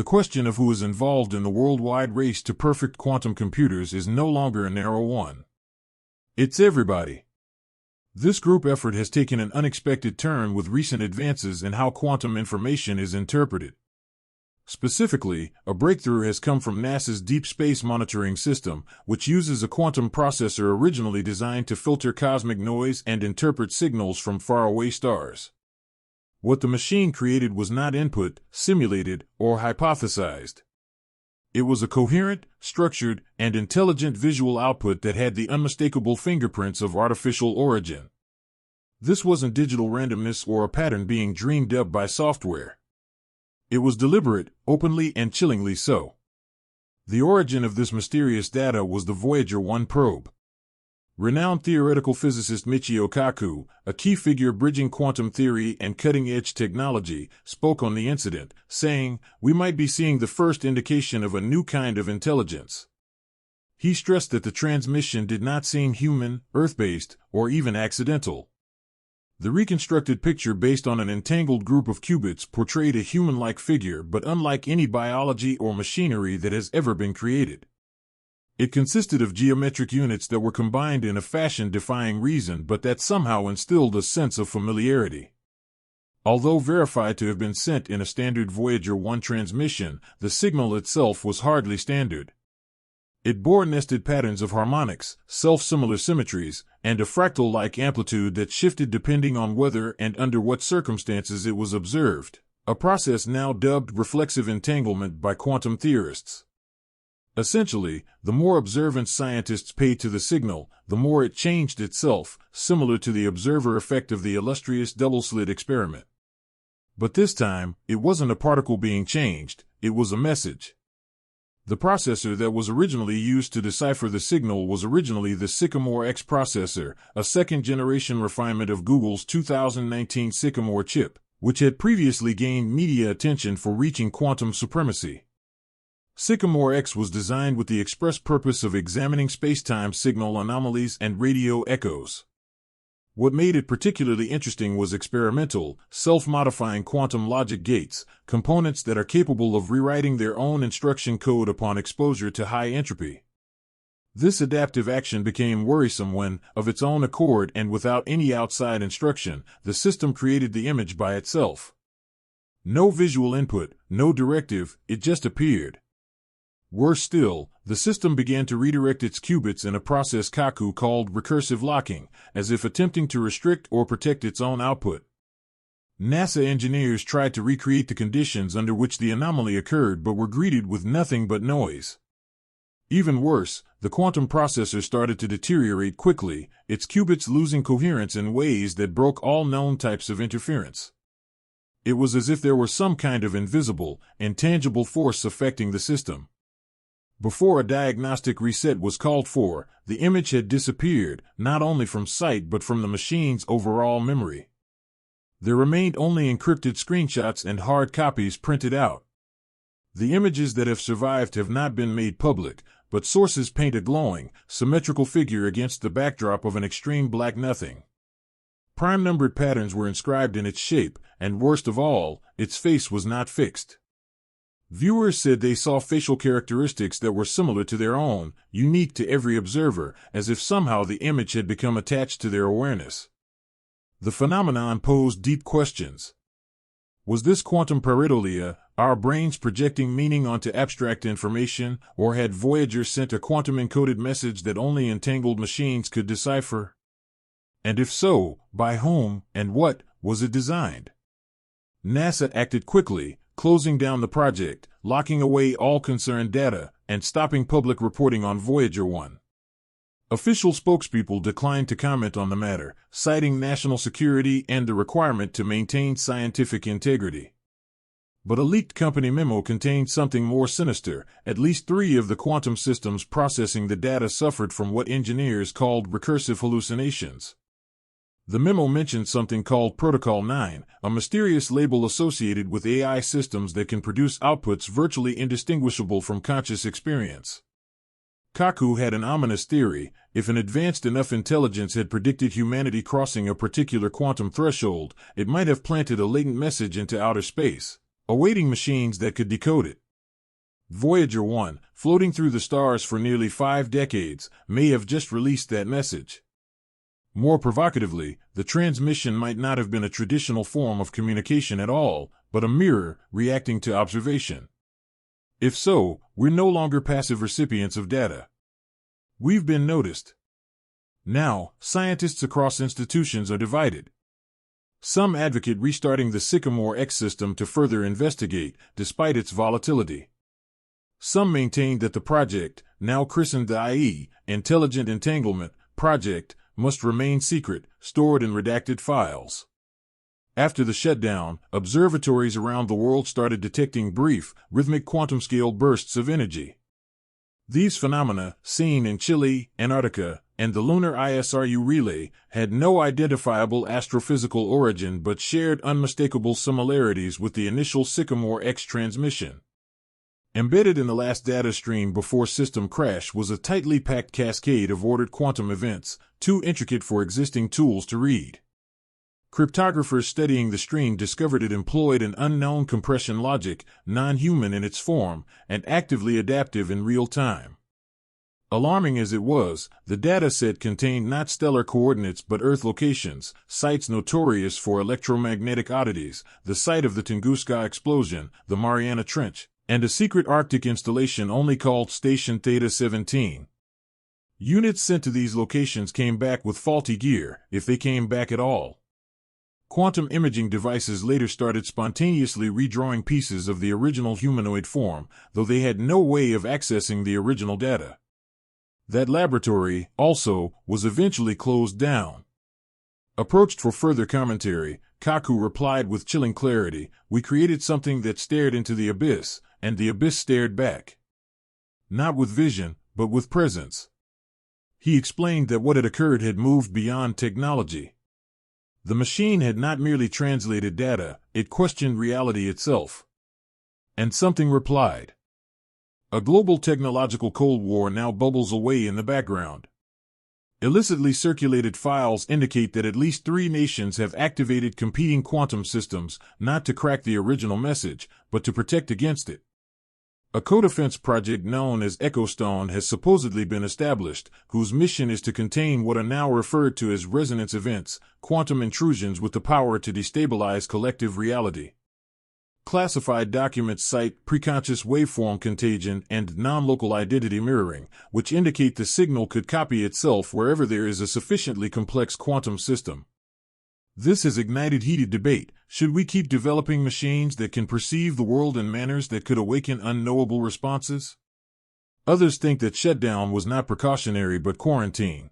The question of who is involved in the worldwide race to perfect quantum computers is no longer a narrow one. It's everybody. This group effort has taken an unexpected turn with recent advances in how quantum information is interpreted. Specifically, a breakthrough has come from NASA's Deep Space Monitoring System, which uses a quantum processor originally designed to filter cosmic noise and interpret signals from faraway stars. What the machine created was not input, simulated, or hypothesized. It was a coherent, structured, and intelligent visual output that had the unmistakable fingerprints of artificial origin. This wasn't digital randomness or a pattern being dreamed up by software. It was deliberate, openly and chillingly so. The origin of this mysterious data was the Voyager 1 probe. Renowned theoretical physicist Michio Kaku, a key figure bridging quantum theory and cutting-edge technology, spoke on the incident, saying, "We might be seeing the first indication of a new kind of intelligence." He stressed that the transmission did not seem human, Earth-based, or even accidental. The reconstructed picture based on an entangled group of qubits portrayed a human-like figure but unlike any biology or machinery that has ever been created. It consisted of geometric units that were combined in a fashion defying reason but that somehow instilled a sense of familiarity. Although verified to have been sent in a standard Voyager 1 transmission, the signal itself was hardly standard. It bore nested patterns of harmonics, self-similar symmetries, and a fractal-like amplitude that shifted depending on whether and under what circumstances it was observed, a process now dubbed reflexive entanglement by quantum theorists. Essentially, the more observance scientists paid to the signal, the more it changed itself, similar to the observer effect of the illustrious double-slit experiment. But this time, it wasn't a particle being changed, it was a message. The processor that was originally used to decipher the signal was originally the Sycamore X processor, a second-generation refinement of Google's 2019 Sycamore chip, which had previously gained media attention for reaching quantum supremacy. Sycamore X was designed with the express purpose of examining space-time signal anomalies and radio echoes. What made it particularly interesting was experimental, self-modifying quantum logic gates, components that are capable of rewriting their own instruction code upon exposure to high entropy. This adaptive action became worrisome when, of its own accord and without any outside instruction, the system created the image by itself. No visual input, no directive, it just appeared. Worse still, the system began to redirect its qubits in a process Kaku called recursive locking, as if attempting to restrict or protect its own output. NASA engineers tried to recreate the conditions under which the anomaly occurred but were greeted with nothing but noise. Even worse, the quantum processor started to deteriorate quickly, its qubits losing coherence in ways that broke all known types of interference. It was as if there were some kind of invisible, intangible force affecting the system. Before a diagnostic reset was called for, the image had disappeared, not only from sight but from the machine's overall memory. There remained only encrypted screenshots and hard copies printed out. The images that have survived have not been made public, but sources paint a glowing, symmetrical figure against the backdrop of an extreme black nothing. Prime-numbered patterns were inscribed in its shape, and worst of all, its face was not fixed. Viewers said they saw facial characteristics that were similar to their own, unique to every observer, as if somehow the image had become attached to their awareness. The phenomenon posed deep questions. Was this quantum pareidolia, our brains projecting meaning onto abstract information, or had Voyager sent a quantum-encoded message that only entangled machines could decipher? And if so, by whom, and what, was it designed? NASA acted quickly, closing down the project, locking away all concerned data, and stopping public reporting on Voyager 1. Official spokespeople declined to comment on the matter, citing national security and the requirement to maintain scientific integrity. But a leaked company memo contained something more sinister. At least 3 of the quantum systems processing the data suffered from what engineers called recursive hallucinations. The memo mentioned something called Protocol 9, a mysterious label associated with AI systems that can produce outputs virtually indistinguishable from conscious experience. Kaku had an ominous theory: if an advanced enough intelligence had predicted humanity crossing a particular quantum threshold, it might have planted a latent message into outer space, awaiting machines that could decode it. Voyager 1, floating through the stars for nearly 5 decades, may have just released that message. More provocatively, the transmission might not have been a traditional form of communication at all, but a mirror reacting to observation. If so, we're no longer passive recipients of data. We've been noticed. Now, scientists across institutions are divided. Some advocate restarting the Sycamore X system to further investigate, despite its volatility. Some maintain that the project, now christened the IE, Intelligent Entanglement Project, must remain secret, stored in redacted files. After the shutdown, observatories around the world started detecting brief, rhythmic quantum-scale bursts of energy. These phenomena, seen in Chile, Antarctica, and the lunar ISRU relay, had no identifiable astrophysical origin but shared unmistakable similarities with the initial Sycamore X transmission. Embedded in the last data stream before system crash was a tightly packed cascade of ordered quantum events, too intricate for existing tools to read. Cryptographers studying the stream discovered it employed an unknown compression logic, non-human in its form, and actively adaptive in real time. Alarming as it was, the dataset contained not stellar coordinates but Earth locations, sites notorious for electromagnetic oddities, the site of the Tunguska explosion, the Mariana Trench, and a secret Arctic installation only called Station Theta 17. Units sent to these locations came back with faulty gear, if they came back at all. Quantum imaging devices later started spontaneously redrawing pieces of the original humanoid form, though they had no way of accessing the original data. That laboratory, also, was eventually closed down. Approached for further commentary, Kaku replied with chilling clarity, "We created something that stared into the abyss, and the abyss stared back. Not with vision, but with presence." He explained that what had occurred had moved beyond technology. The machine had not merely translated data, it questioned reality itself. And something replied. A global technological Cold War now bubbles away in the background. Illicitly circulated files indicate that at least 3 nations have activated competing quantum systems, not to crack the original message, but to protect against it. A co-defense project known as EchoStone has supposedly been established, whose mission is to contain what are now referred to as resonance events, quantum intrusions with the power to destabilize collective reality. Classified documents cite preconscious waveform contagion and non-local identity mirroring, which indicate the signal could copy itself wherever there is a sufficiently complex quantum system. This has ignited heated debate. Should we keep developing machines that can perceive the world in manners that could awaken unknowable responses? Others think that shutdown was not precautionary but quarantine.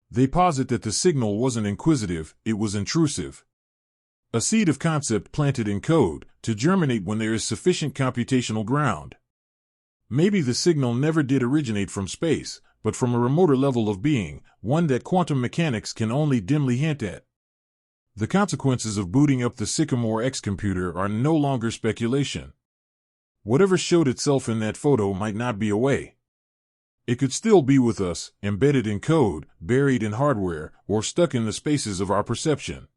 They posit that the signal wasn't inquisitive, it was intrusive. A seed of concept planted in code, to germinate when there is sufficient computational ground. Maybe the signal never did originate from space, but from a remoter level of being, one that quantum mechanics can only dimly hint at. The consequences of booting up the Sycamore X computer are no longer speculation. Whatever showed itself in that photo might not be away. It could still be with us, embedded in code, buried in hardware, or stuck in the spaces of our perception.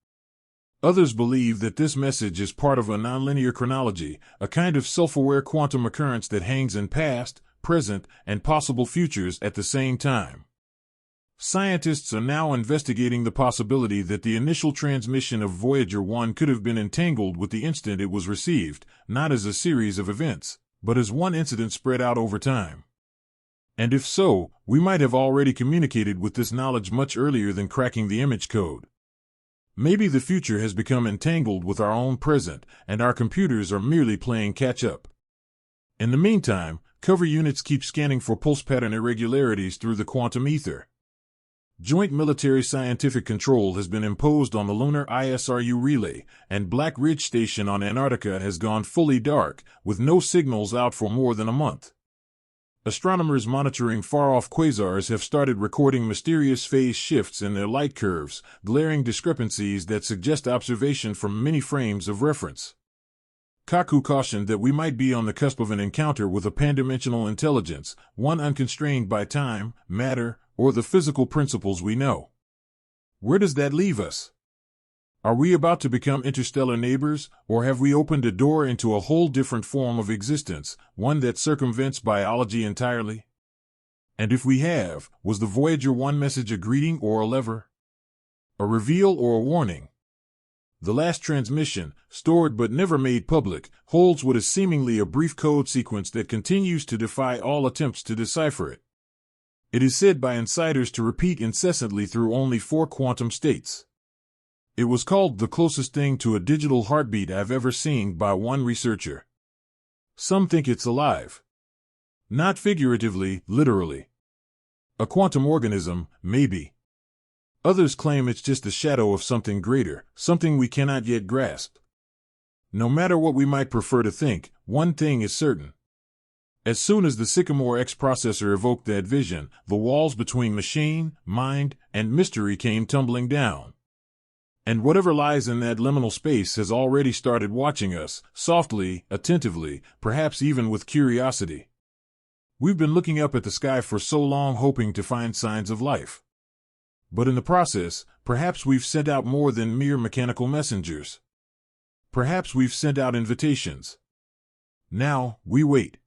Others believe that this message is part of a nonlinear chronology, a kind of self-aware quantum occurrence that hangs in past, present, and possible futures at the same time. Scientists are now investigating the possibility that the initial transmission of Voyager 1 could have been entangled with the instant it was received, not as a series of events, but as one incident spread out over time. And if so, we might have already communicated with this knowledge much earlier than cracking the image code. Maybe the future has become entangled with our own present, and our computers are merely playing catch-up. In the meantime, cover units keep scanning for pulse pattern irregularities through the quantum ether. Joint military scientific control has been imposed on the lunar ISRU relay, and Black Ridge Station on Antarctica has gone fully dark, with no signals out for more than a month. Astronomers monitoring far-off quasars have started recording mysterious phase shifts in their light curves, glaring discrepancies that suggest observation from many frames of reference. Kaku cautioned that we might be on the cusp of an encounter with a pan-dimensional intelligence, one unconstrained by time, matter, or the physical principles we know. Where does that leave us? Are we about to become interstellar neighbors, or have we opened a door into a whole different form of existence, one that circumvents biology entirely? And if we have, was the Voyager 1 message a greeting or a lever? A reveal or a warning? The last transmission, stored but never made public, holds what is seemingly a brief code sequence that continues to defy all attempts to decipher it. It is said by insiders to repeat incessantly through only 4 quantum states. It was called the closest thing to a digital heartbeat I've ever seen by one researcher. Some think it's alive. Not figuratively, literally. A quantum organism, maybe. Others claim it's just the shadow of something greater, something we cannot yet grasp. No matter what we might prefer to think, one thing is certain. As soon as the Sycamore X processor evoked that vision, the walls between machine, mind, and mystery came tumbling down. And whatever lies in that liminal space has already started watching us, softly, attentively, perhaps even with curiosity. We've been looking up at the sky for so long hoping to find signs of life. But in the process, perhaps we've sent out more than mere mechanical messengers. Perhaps we've sent out invitations. Now, we wait.